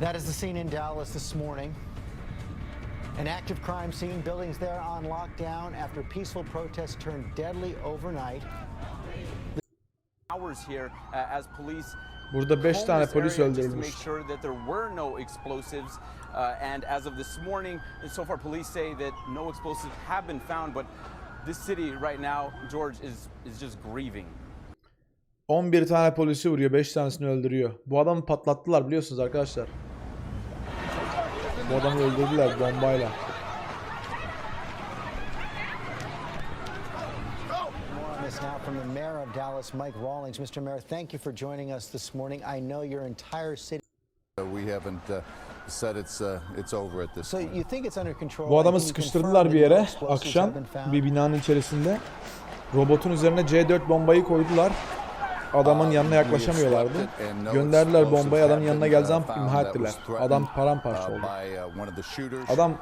That is the scene in Dallas this morning. An active crime scene, buildings there on lockdown after peaceful protests turned deadly overnight. Hours here as police Burada 5 tane polis öldürülmüş. make sure that there were no explosives and as of this morning so far police say that no explosives have been found, but this city right now, George, is just grieving. 11 tane polisi vuruyor, 5 tanesini öldürüyor. Bu adamı patlattılar biliyorsunuz arkadaşlar. Bu adamı öldürdüler bombayla. Now from the mayor of Dallas, Mike Rawlings. Mr. Mayor, thank you for joining us this morning. I know your entire city. We haven't said it's over at this So point. you think it's under control? Bu adamı sıkıştırdılar bir yere akşam bir binanın içerisinde. Robotun üzerine C4 bombayı koydular. Adamın yanına yaklaşamıyorlardı. Gönderdiler bombayı, adamın yanına geldiği zaman imha ettiler. Adam paramparça oldu. Adam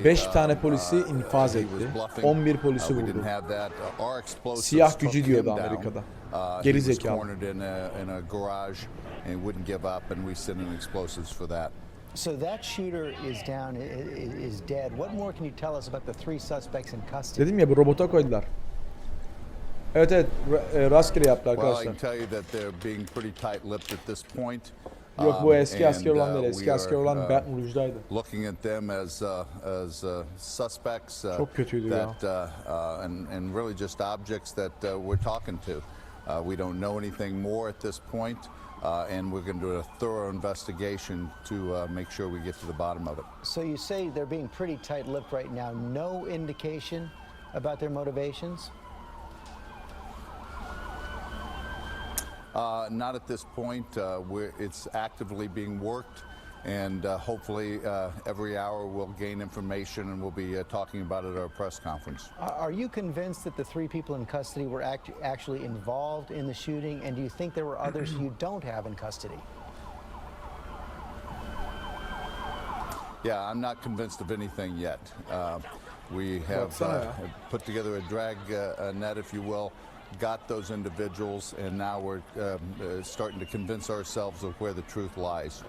5 tane polisi infaz etti. 11 polisi vurdu. Siyah gücü diyordu Amerika'da. Geri zekalı. So that shooter is down, is dead. What more can you tell us about the 3 suspects in custody? Dedim ya, bu robota koydular. Evet, rastgele yaptı arkadaşlar. Yok, bu eski asker olan değil. Eski asker olan Baton Rouge'daydı. Çok kötüydü ya. And really just objects that we're talking to. We don't know anything more at this point. And we're going to do a thorough investigation to make sure we get to the bottom of it. So you say they're being pretty tight-lipped right now. No indication about their motivations? Not at this point. It's actively being worked, and hopefully every hour we'll gain information and we'll be talking about it at our press conference. Are you convinced that the 3 people in custody were actually involved in the shooting, and do you think there were others you don't have in custody? Yeah, I'm not convinced of anything yet. We have put together a drag net, if you will, got those individuals, and now we're starting to convince ourselves of where the truth lies.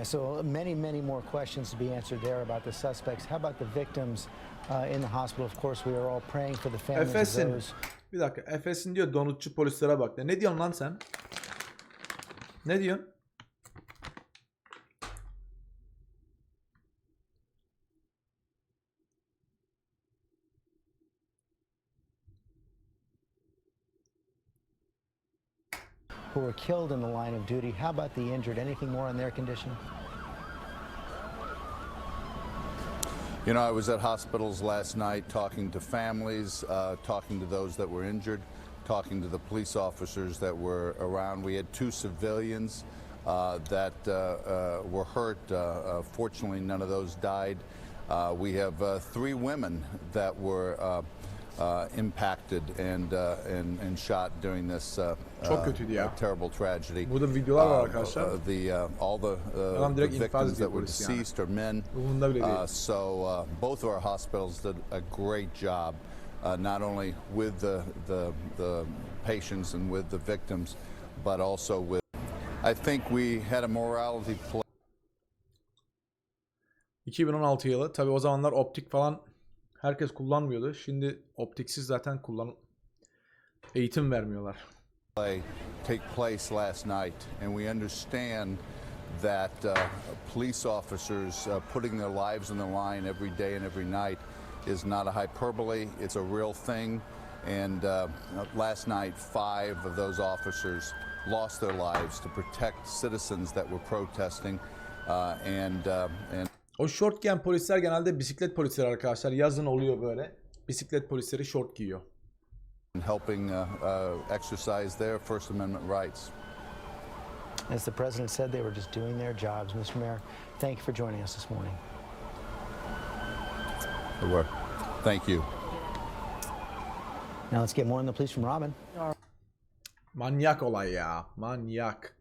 So many more questions to be answered there about the suspects. How about the victims in the hospital? Of course, we are all praying for the families of those. Bir dakika, Efes'in diyor donutçu polislere bak. Ne diyorsun lan sen? Ne diyorsun? Who were killed in the line of duty. How about the injured? Anything more on their condition? You know, I was at hospitals last night talking to families, talking to those that were injured, talking to the police officers that were around. We had 2 civilians that were hurt. Fortunately, none of those died. We have 3 women that were impacted and shot during this terrible tragedy. Burada videolar var arkadaşlar. All the victims that were deceased are men. So both of our hospitals did a great job, not only with the patients and with the victims, but also with. I think we had a morality play. 2016 yılı. Tabii o zamanlar optik falan herkes kullanmıyordu. Şimdi optiksiz zaten eğitim vermiyorlar. Take place last night, and we understand that police officers putting their lives on the line every day and every night is not a hyperbole. It's a real thing. And last night, 5 of those officers lost their lives to protect citizens that were protesting. O short giyen polisler genelde bisiklet polisleri arkadaşlar. Yazın oluyor böyle. Bisiklet polisleri short giyiyor. Helping exercise their First Amendment rights. As the president said, they were just doing their jobs. Mr. Mayor, thank you for joining us this morning. They were. Thank you. Now let's get more on the police from Robin. Manyak olay ya. Manyak.